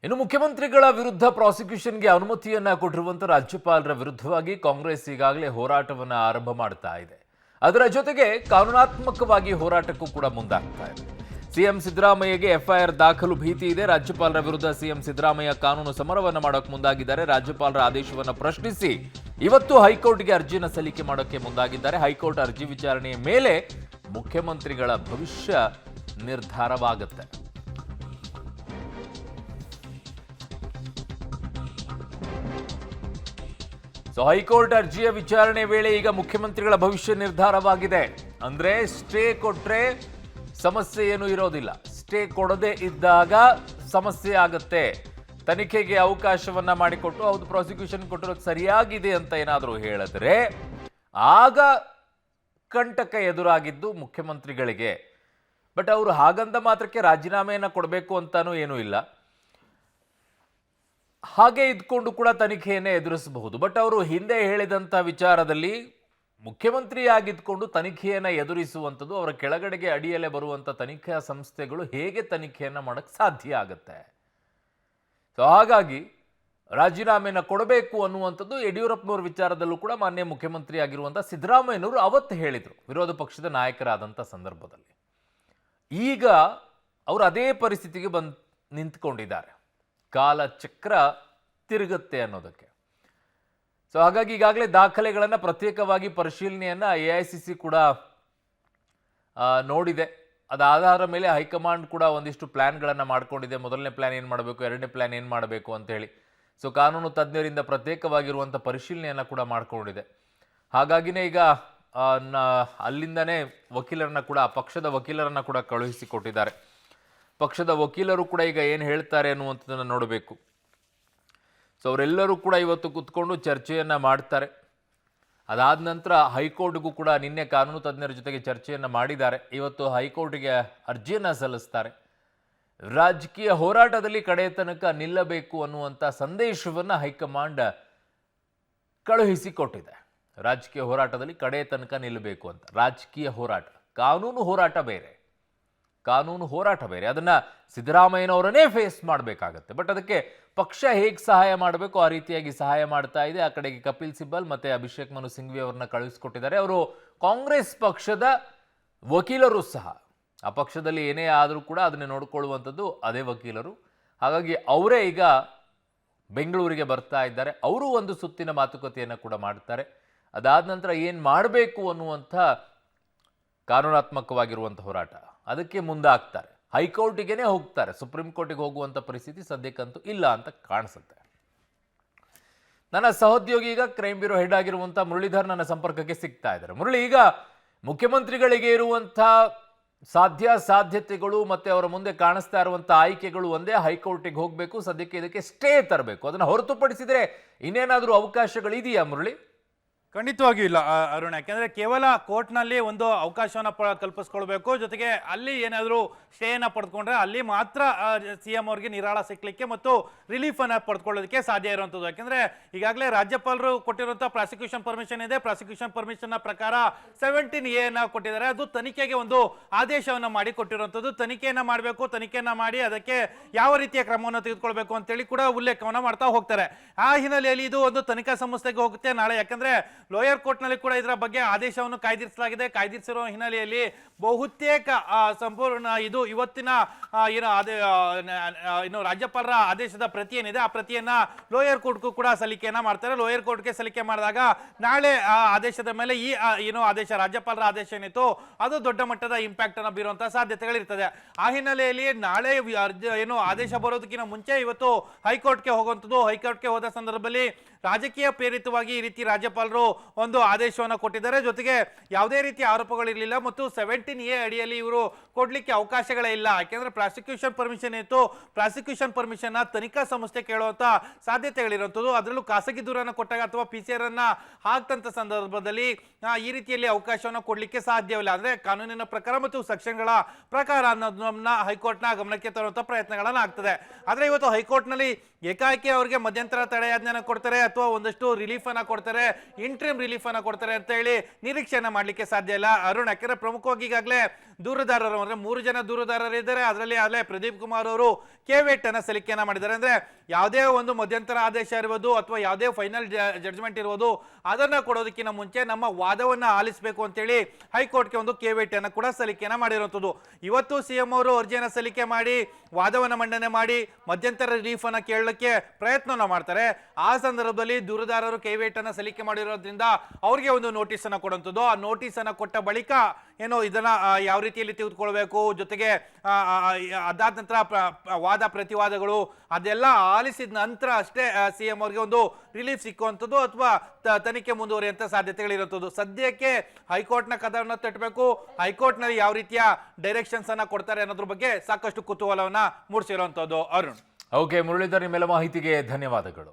ಇನ್ನು ಮುಖ್ಯಮಂತ್ರಿಗಳ ವಿರುದ್ಧ ಪ್ರಾಸಿಕ್ಯೂಷನ್ಗೆ ಅನುಮತಿಯನ್ನ ಕೊಟ್ಟಿರುವಂತ ರಾಜ್ಯಪಾಲರ ವಿರುದ್ಧವಾಗಿ ಕಾಂಗ್ರೆಸ್ ಈಗಾಗಲೇ ಹೋರಾಟವನ್ನ ಆರಂಭ ಮಾಡ್ತಾ ಇದೆ. ಅದರ ಜೊತೆಗೆ ಕಾನೂನಾತ್ಮಕವಾಗಿ ಹೋರಾಟಕ್ಕೂ ಕೂಡ ಮುಂದಾಗ್ತಾ ಇದೆ. ಸಿಎಂ ಸಿದ್ದರಾಮಯ್ಯಗೆ ಎಫ್ಐಆರ್ ದಾಖಲು ಭೀತಿ ಇದೆ. ರಾಜ್ಯಪಾಲರ ವಿರುದ್ಧ ಸಿಎಂ ಸಿದ್ದರಾಮಯ್ಯ ಕಾನೂನು ಸಮರವನ್ನ ಮಾಡೋಕೆ ಮುಂದಾಗಿದ್ದಾರೆ. ರಾಜ್ಯಪಾಲರ ಆದೇಶವನ್ನು ಪ್ರಶ್ನಿಸಿ ಇವತ್ತು ಹೈಕೋರ್ಟ್ಗೆ ಅರ್ಜಿಯನ್ನು ಸಲ್ಲಿಕೆ ಮಾಡೋಕೆ ಮುಂದಾಗಿದ್ದಾರೆ. ಹೈಕೋರ್ಟ್ ಅರ್ಜಿ ವಿಚಾರಣೆಯ ಮೇಲೆ ಮುಖ್ಯಮಂತ್ರಿಗಳ ಭವಿಷ್ಯ ನಿರ್ಧಾರವಾಗುತ್ತೆ. ಹೈಕೋರ್ಟ್ ಅರ್ಜಿಯ ವಿಚಾರಣೆ ವೇಳೆ ಈಗ ಮುಖ್ಯಮಂತ್ರಿಗಳ ಭವಿಷ್ಯ ನಿರ್ಧಾರವಾಗಿದೆ. ಅಂದ್ರೆ ಸ್ಟೇ ಕೊಟ್ರೆ ಸಮಸ್ಯೆ ಏನೂ ಇರೋದಿಲ್ಲ, ಸ್ಟೇ ಕೊಡದೆ ಇದ್ದಾಗ ಸಮಸ್ಯೆ ಆಗುತ್ತೆ. ತನಿಖೆಗೆ ಅವಕಾಶವನ್ನ ಮಾಡಿಕೊಟ್ಟು ಹೌದು ಪ್ರಾಸಿಕ್ಯೂಷನ್ ಕೊಟ್ಟಿರೋದು ಸರಿಯಾಗಿದೆ ಅಂತ ಏನಾದರೂ ಹೇಳಿದ್ರೆ ಆಗ ಕಂಟಕ ಎದುರಾಗಿದ್ದು ಮುಖ್ಯಮಂತ್ರಿಗಳಿಗೆ. ಬಟ್ ಅವರು ಹಾಗಂದ ಮಾತ್ರಕ್ಕೆ ರಾಜೀನಾಮೆಯನ್ನ ಕೊಡಬೇಕು ಅಂತಾನೂ ಏನೂ ಇಲ್ಲ. ಹಾಗೆ ಇದ್ಕೊಂಡು ಕೂಡ ತನಿಖೆಯನ್ನೇ ಎದುರಿಸಬಹುದು. ಬಟ್ ಅವರು ಹಿಂದೆ ಹೇಳಿದಂಥ ವಿಚಾರದಲ್ಲಿ ಮುಖ್ಯಮಂತ್ರಿಯಾಗಿದ್ಕೊಂಡು ತನಿಖೆಯನ್ನು ಎದುರಿಸುವಂಥದ್ದು, ಅವರ ಕೆಳಗಡೆಗೆ ಅಡಿಯಲ್ಲೇ ಬರುವಂಥ ತನಿಖಾ ಸಂಸ್ಥೆಗಳು ಹೇಗೆ ತನಿಖೆಯನ್ನು ಮಾಡೋಕ್ಕೆ ಸಾಧ್ಯ ಆಗುತ್ತೆ? ಸೊ ಹಾಗಾಗಿ ರಾಜೀನಾಮೆಯನ್ನು ಕೊಡಬೇಕು ಅನ್ನುವಂಥದ್ದು ಯಡಿಯೂರಪ್ಪನವ್ರ ವಿಚಾರದಲ್ಲೂ ಕೂಡ ಮಾನ್ಯ ಮುಖ್ಯಮಂತ್ರಿ ಆಗಿರುವಂಥ ಸಿದ್ದರಾಮಯ್ಯನವರು ಅವತ್ತು ಹೇಳಿದರು, ವಿರೋಧ ಪಕ್ಷದ ನಾಯಕರಾದಂಥ ಸಂದರ್ಭದಲ್ಲಿ. ಈಗ ಅವರು ಅದೇ ಪರಿಸ್ಥಿತಿಗೆ ನಿಂತ್ಕೊಂಡಿದ್ದಾರೆ. ಕಾಲಚಕ್ರ ತಿರುಗುತ್ತೆ ಅನ್ನೋದಕ್ಕೆ. ಸೊ ಹಾಗಾಗಿ ಈಗಾಗಲೇ ದಾಖಲೆಗಳನ್ನು ಪ್ರತ್ಯೇಕವಾಗಿ ಪರಿಶೀಲನೆಯನ್ನು AICC ಕೂಡ ನೋಡಿದೆ. ಅದಾಧಾರ ಮೇಲೆ ಹೈಕಮಾಂಡ್ ಕೂಡ ಒಂದಿಷ್ಟು ಪ್ಲ್ಯಾನ್ಗಳನ್ನು ಮಾಡ್ಕೊಂಡಿದೆ. ಮೊದಲನೇ ಪ್ಲ್ಯಾನ್ ಏನು ಮಾಡಬೇಕು, ಎರಡನೇ ಪ್ಲ್ಯಾನ್ ಏನು ಮಾಡಬೇಕು ಅಂತ ಹೇಳಿ. ಸೊ ಕಾನೂನು ತಜ್ಞರಿಂದ ಪ್ರತ್ಯೇಕವಾಗಿರುವಂಥ ಪರಿಶೀಲನೆಯನ್ನು ಕೂಡ ಮಾಡಿಕೊಂಡಿದೆ. ಹಾಗಾಗಿನೇ ಈಗ ಅಲ್ಲಿಂದನೇ ವಕೀಲರನ್ನ ಕೂಡ, ಪಕ್ಷದ ವಕೀಲರನ್ನ ಕೂಡ ಕಳುಹಿಸಿಕೊಟ್ಟಿದ್ದಾರೆ. ಪಕ್ಷದ ವಕೀಲರು ಕೂಡ ಈಗ ಏನು ಹೇಳ್ತಾರೆ ಅನ್ನುವಂಥದ್ದನ್ನು ನೋಡಬೇಕು. ಸೊ ಅವರೆಲ್ಲರೂ ಕೂಡ ಇವತ್ತು ಕೂತ್ಕೊಂಡು ಚರ್ಚೆಯನ್ನು ಮಾಡ್ತಾರೆ. ಅದಾದ ನಂತರ ಹೈಕೋರ್ಟ್ಗೂ ಕೂಡ ನಿನ್ನೆ ಕಾನೂನು ತಜ್ಞರ ಜೊತೆಗೆ ಚರ್ಚೆಯನ್ನು ಮಾಡಿದ್ದಾರೆ. ಇವತ್ತು ಹೈಕೋರ್ಟ್ಗೆ ಅರ್ಜಿಯನ್ನು ಸಲ್ಲಿಸ್ತಾರೆ. ರಾಜಕೀಯ ಹೋರಾಟದಲ್ಲಿ ಕಡೆಯ ತನಕ ನಿಲ್ಲಬೇಕು ಅನ್ನುವಂಥ ಸಂದೇಶವನ್ನು ಹೈಕಮಾಂಡ್ ಕಳುಹಿಸಿಕೊಟ್ಟಿದೆ. ರಾಜಕೀಯ ಹೋರಾಟದಲ್ಲಿ ಕಡೆಯ ತನಕ ನಿಲ್ಲಬೇಕು ಅಂತ. ರಾಜಕೀಯ ಹೋರಾಟ, ಕಾನೂನು ಹೋರಾಟ ಬೇರೆ, ಕಾನೂನು ಹೋರಾಟ ಬೇರೆ. ಅದನ್ನು ಸಿದ್ದರಾಮಯ್ಯನವರನ್ನೇ ಫೇಸ್ ಮಾಡಬೇಕಾಗತ್ತೆ. ಬಟ್ ಅದಕ್ಕೆ ಪಕ್ಷ ಹೇಗೆ ಸಹಾಯ ಮಾಡಬೇಕು ಆ ರೀತಿಯಾಗಿ ಸಹಾಯ ಮಾಡ್ತಾ ಇದೆ. ಆ ಕಡೆಗೆ ಕಪಿಲ್ ಸಿಬಲ್ ಮತ್ತು ಅಭಿಷೇಕ್ ಮನು ಸಿಂಘ್ವಿ ಅವರನ್ನ ಕಳುಹಿಸಿಕೊಟ್ಟಿದ್ದಾರೆ. ಅವರು ಕಾಂಗ್ರೆಸ್ ಪಕ್ಷದ ವಕೀಲರು ಸಹ. ಆ ಪಕ್ಷದಲ್ಲಿ ಏನೇ ಆದರೂ ಕೂಡ ಅದನ್ನೇ ನೋಡಿಕೊಳ್ಳುವಂಥದ್ದು ಅದೇ ವಕೀಲರು. ಹಾಗಾಗಿ ಅವರೇ ಈಗ ಬೆಂಗಳೂರಿಗೆ ಬರ್ತಾ ಇದ್ದಾರೆ. ಅವರು ಒಂದು ಸುತ್ತಿನ ಮಾತುಕತೆಯನ್ನು ಕೂಡ ಮಾಡ್ತಾರೆ. ಅದಾದ ನಂತರ ಏನು ಮಾಡಬೇಕು ಅನ್ನುವಂಥ ಕಾನೂನಾತ್ಮಕವಾಗಿರುವಂಥ ಹೋರಾಟ, ಅದಕ್ಕೆ ಮುಂದಾಗ್ತಾರೆ. ಹೈಕೋರ್ಟಿಗೆ ಹೋಗ್ತಾರೆ. ಸುಪ್ರೀಂ ಕೋರ್ಟಿಗೆ ಹೋಗುವಂಥ ಪರಿಸ್ಥಿತಿ ಸದ್ಯಕ್ಕಂತೂ ಇಲ್ಲ ಅಂತ ಕಾಣಿಸುತ್ತೆ. ನನ್ನ ಸಹೋದ್ಯೋಗಿ ಈಗ ಕ್ರೈಮ್ ಬ್ಯೂರೋ ಹೆಡ್ ಆಗಿರುವಂಥ ಮುರಳೀಧರ್ ನನ್ನ ಸಂಪರ್ಕಕ್ಕೆ ಸಿಗ್ತಾ ಇದ್ದಾರೆ. ಮುರಳಿ, ಈಗ ಮುಖ್ಯಮಂತ್ರಿಗಳಿಗೆ ಇರುವಂಥ ಸಾಧ್ಯತೆಗಳು ಮತ್ತು ಅವರ ಮುಂದೆ ಕಾಣಿಸ್ತಾ ಇರುವಂಥ ಆಯ್ಕೆಗಳು ಒಂದೇ, ಹೈಕೋರ್ಟಿಗೆ ಹೋಗಬೇಕು, ಸದ್ಯಕ್ಕೆ ಇದಕ್ಕೆ ಸ್ಟೇ ತರಬೇಕು. ಅದನ್ನು ಹೊರತುಪಡಿಸಿದರೆ ಇನ್ನೇನಾದರೂ ಅವಕಾಶಗಳಿದೆಯಾ ಮುರಳಿ? ಖಂಡಿತವಾಗಿಯೂ ಇಲ್ಲ ಅರುಣ್. ಯಾಕೆಂದರೆ ಕೇವಲ ಕೋರ್ಟ್ನಲ್ಲಿ ಒಂದು ಅವಕಾಶವನ್ನು ಕಲ್ಪಿಸ್ಕೊಳ್ಬೇಕು. ಜೊತೆಗೆ ಅಲ್ಲಿ ಏನಾದರೂ ಸ್ಟೇಯನ್ನು ಪಡೆದುಕೊಂಡ್ರೆ ಅಲ್ಲಿ ಮಾತ್ರ CM ಅವ್ರಿಗೆ ನಿರಾಳ ಸಿಕ್ಕಲಿಕ್ಕೆ ಮತ್ತು ರಿಲೀಫನ್ನು ಪಡೆದುಕೊಳ್ಳೋದಕ್ಕೆ ಸಾಧ್ಯ ಇರುವಂಥದ್ದು. ಯಾಕೆಂದರೆ ಈಗಾಗಲೇ ರಾಜ್ಯಪಾಲರು ಕೊಟ್ಟಿರುವಂಥ ಪ್ರಾಸಿಕ್ಯೂಷನ್ ಪರ್ಮಿಷನ್ ಇದೆ. ಪ್ರಾಸಿಕ್ಯೂಷನ್ ಪರ್ಮಿಷನ್ನ ಪ್ರಕಾರ 17A ಕೊಟ್ಟಿದ್ದಾರೆ. ಅದು ತನಿಖೆಗೆ ಒಂದು ಆದೇಶವನ್ನು ಮಾಡಿ ಕೊಟ್ಟಿರುವಂಥದ್ದು. ತನಿಖೆಯನ್ನು ಮಾಡಬೇಕು, ತನಿಖೆಯನ್ನು ಮಾಡಿ ಅದಕ್ಕೆ ಯಾವ ರೀತಿಯ ಕ್ರಮವನ್ನು ತೆಗೆದುಕೊಳ್ಬೇಕು ಅಂತೇಳಿ ಕೂಡ ಉಲ್ಲೇಖವನ್ನು ಮಾಡ್ತಾ ಹೋಗ್ತಾರೆ. ಆ ಹಿನ್ನೆಲೆಯಲ್ಲಿ ಇದು ಒಂದು ತನಿಖಾ ಸಂಸ್ಥೆಗೆ ಹೋಗುತ್ತೆ ನಾಳೆ. ಯಾಕಂದರೆ ಲೋಯರ್ ಕೋರ್ಟ್ನಲ್ಲಿ ಕೂಡ ಇದರ ಬಗ್ಗೆ ಆದೇಶವನ್ನು ಕಾಯ್ದಿರಿಸಲಾಗಿದೆ. ಕಾಯ್ದಿರಿಸಿರುವ ಹಿನ್ನೆಲೆಯಲ್ಲಿ ಬಹುತೇಕ ಸಂಪೂರ್ಣ ಇದು ಇವತ್ತಿನ ಏನು ರಾಜ್ಯಪಾಲರ ಆದೇಶದ ಪ್ರತಿ ಏನಿದೆ ಆ ಪ್ರತಿಯನ್ನ ಲೋಯರ್ ಕೋರ್ಟ್ಗೂ ಕೂಡ ಸಲ್ಲಿಕೆಯನ್ನ ಮಾಡ್ತಾರೆ. ಲೋಯರ್ ಕೋರ್ಟ್ಗೆ ಸಲ್ಲಿಕೆ ಮಾಡಿದಾಗ ನಾಳೆ ಆ ಆದೇಶದ ಮೇಲೆ ಈ ಏನು ಆದೇಶ, ರಾಜ್ಯಪಾಲರ ಆದೇಶ ಏನಿತ್ತು ಅದು ದೊಡ್ಡ ಮಟ್ಟದ ಇಂಪ್ಯಾಕ್ಟ್ ಅನ್ನು ಬೀರುವಂತಹ ಸಾಧ್ಯತೆಗಳಿರ್ತದೆ. ಆ ಹಿನ್ನೆಲೆಯಲ್ಲಿ ನಾಳೆ ಏನು ಆದೇಶ ಬರೋದಕ್ಕಿಂತ ಮುಂಚೆ ಇವತ್ತು ಹೈಕೋರ್ಟ್ಗೆ ಹೋಗುವಂಥದ್ದು. ಹೈಕೋರ್ಟ್ಗೆ ಹೋದ ಸಂದರ್ಭದಲ್ಲಿ ರಾಜಕೀಯ ಪ್ರೇರಿತವಾಗಿ ಈ ರೀತಿ ರಾಜ್ಯಪಾಲರು ಒಂದು ಆದೇಶವನ್ನು ಕೊಟ್ಟಿದ್ದಾರೆ. ಜೊತೆಗೆ ಯಾವುದೇ ರೀತಿಯ ಆರೋಪಗಳಿರಲಿಲ್ಲ ಮತ್ತು 17A ಅಡಿಯಲ್ಲಿ ಇವರು ಕೊಡ್ಲಿಕ್ಕೆ ಅವಕಾಶಗಳೇ ಇಲ್ಲ. ಯಾಕೆಂದ್ರೆ ಪ್ರಾಸಿಕ್ಯೂಷನ್ ಪರ್ಮಿಷನ್ ಇತ್ತು. ಪ್ರಾಸಿಕ್ಯೂಷನ್ ಪರ್ಮಿಷನ್ ತನಿಖಾ ಸಂಸ್ಥೆ ಕೇಳುವಂತ ಸಾಧ್ಯತೆಗಳಿರುವಂಥದ್ದು. ಅದರಲ್ಲೂ ಖಾಸಗಿ ದೂರನ್ನು ಕೊಟ್ಟಾಗ ಅಥವಾ PCR ಅನ್ನ ಹಾಕ್ತಂತ ಸಂದರ್ಭದಲ್ಲಿ ಈ ರೀತಿಯಲ್ಲಿ ಅವಕಾಶವನ್ನು ಕೊಡ್ಲಿಕ್ಕೆ ಸಾಧ್ಯವಿಲ್ಲ. ಅಂದ್ರೆ ಕಾನೂನಿನ ಪ್ರಕಾರ ಮತ್ತು ಸೆಕ್ಷನ್ಗಳ ಪ್ರಕಾರ ಅನ್ನೋದನ್ನ ಹೈಕೋರ್ಟ್ನ ಗಮನಕ್ಕೆ ತರುವಂತ ಪ್ರಯತ್ನಗಳನ್ನ ಆಗ್ತದೆ. ಆದ್ರೆ ಇವತ್ತು ಹೈಕೋರ್ಟ್ನಲ್ಲಿ ಏಕಾಏಕಿ ಅವರಿಗೆ ಮಧ್ಯಂತರ ತಡೆಯಾಜ್ಞೆಯನ್ನು ಕೊಡ್ತಾರೆ ಅಥವಾ ಒಂದಷ್ಟು ರಿಲೀಫ್ ಅನ್ನ ಕೊಡ್ತಾರೆ, ಇಂಟ್ರಿಮ್ ರಿಲೀಫ್ ಅನ್ನ ಕೊಡ್ತಾರೆ ಅಂತ ಹೇಳಿ ನಿರೀಕ್ಷೆಯನ್ನ ಮಾಡ್ಲಿಕ್ಕೆ ಸಾಧ್ಯ ಇಲ್ಲ ಅರುಣ್. ಯಾಕಂದ್ರೆ ಪ್ರಮುಖವಾಗಿ ಈಗಾಗಲೇ ದೂರುದಾರರು ಅಂದ್ರೆ 3 ಜನ ದೂರುದಾರರು ಇದ್ದಾರೆ. ಅದರಲ್ಲಿ ಅಲ್ಲೇ ಪ್ರದೀಪ್ ಕುಮಾರ್ ಅವರು ಕೇವೇಟ್ ಅನ್ನ ಸಲ್ಲಿಕೆಯನ್ನ ಮಾಡಿದ್ದಾರೆ. ಅಂದ್ರೆ ಯಾವುದೇ ಒಂದು ಮಧ್ಯಂತರ ಆದೇಶ ಇರ್ಬೋದು ಅಥವಾ ಯಾವುದೇ ಫೈನಲ್ ಜಡ್ಜ್ಮೆಂಟ್ ಇರ್ಬೋದು, ಅದನ್ನ ಕೊಡೋದಕ್ಕಿಂತ ಮುಂಚೆ ನಮ್ಮ ವಾದವನ್ನ ಆಲಿಸಬೇಕು ಅಂತೇಳಿ ಹೈಕೋರ್ಟ್ಗೆ ಒಂದು ಕೇವೇಟ್ ಅನ್ನ ಕೂಡ ಸಲ್ಲಿಕೆಯನ್ನ ಮಾಡಿರುವಂತದ್ದು. ಇವತ್ತು ಸಿಎಂ ಅವರು ಅರ್ಜಿಯನ್ನ ಸಲ್ಲಿಕೆ ಮಾಡಿ ವಾದವನ್ನ ಮಂಡನೆ ಮಾಡಿ ಮಧ್ಯಂತರ ರಿಲೀಫ್ ಅನ್ನ ಕೇಳಲಿಕ್ಕೆ ಪ್ರಯತ್ನವನ್ನ ಮಾಡ್ತಾರೆ. ಆ ಸಂದರ್ಭದಲ್ಲಿ ದೂರುದಾರರು ಕೇವೇಟ್ ಅನ್ನ ಸಲ್ಲಿಕೆ ಮಾಡಿರೋದ್ರಿಂದ ಅವ್ರಿಗೆ ಒಂದು ನೋಟಿಸ್ ಅನ್ನ ಕೊಡುವಂಥದ್ದು. ಆ ನೋಟಿಸ್ ಅನ್ನ ಕೊಟ್ಟ ಬಳಿಕ ಏನೋ ಇದನ್ನ ಯಾವ ರೀತಿಯಲ್ಲಿ ತೆಗೆದುಕೊಳ್ಬೇಕು, ಜೊತೆಗೆ ಅದಾದ ನಂತರ ವಾದ ಪ್ರತಿವಾದಗಳು ಅದೆಲ್ಲ ಆಲಿಸಿದ ನಂತರ ಅಷ್ಟೇ ಸಿಎಂ ಅವರಿಗೆ ಒಂದು ರಿಲೀಫ್ ಸಿಕ್ಕುವಂಥದ್ದು ಅಥವಾ ತನಿಖೆ ಮುಂದುವರಿಯುವಂತ ಸಾಧ್ಯತೆಗಳಿರುವಂಥದ್ದು. ಸದ್ಯಕ್ಕೆ ಹೈಕೋರ್ಟ್ನ ಕದವನ್ನು ತಟ್ಟಬೇಕು, ಹೈಕೋರ್ಟ್ನಲ್ಲಿ ಯಾವ ರೀತಿಯ ಡೈರೆಕ್ಷನ್ಸ್ ಅನ್ನ ಕೊಡ್ತಾರೆ ಅನ್ನೋದ್ರ ಬಗ್ಗೆ ಸಾಕಷ್ಟು ಕುತೂಹಲವನ್ನ ಮೂಡಿಸಿರುವಂಥದ್ದು. ಅರುಣ್. ಓಕೆ ಮುರಳೀಧರ್, ನಿಮ್ಮೆಲ್ಲ ಮಾಹಿತಿಗೆ ಧನ್ಯವಾದಗಳು.